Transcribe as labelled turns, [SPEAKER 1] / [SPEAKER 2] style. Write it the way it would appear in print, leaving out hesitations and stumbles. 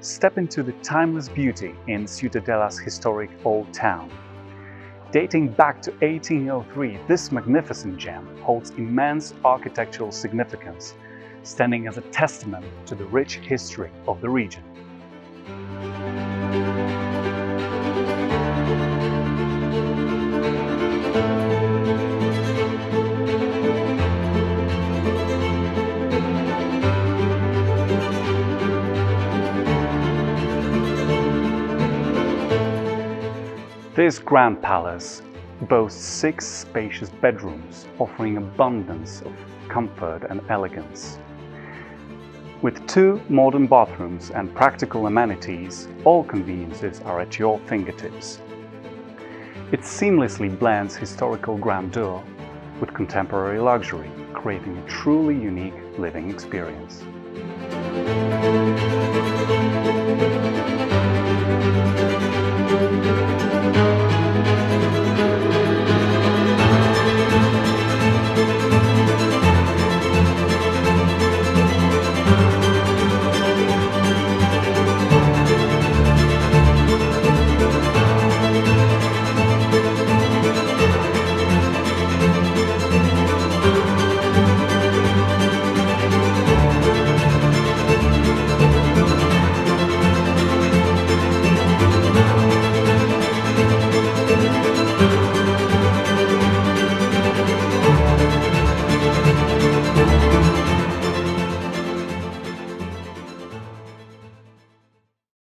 [SPEAKER 1] step into the timeless beauty in Ciutadella's historic old town. Dating back to 1803, this magnificent gem holds immense architectural significance, standing as a testament to the rich history of the region. This grand palace boasts 6 spacious bedrooms, offering abundance of comfort and elegance. With 2 modern bathrooms and practical amenities, all conveniences are at your fingertips. It seamlessly blends historical grandeur with contemporary luxury, creating a truly unique living experience.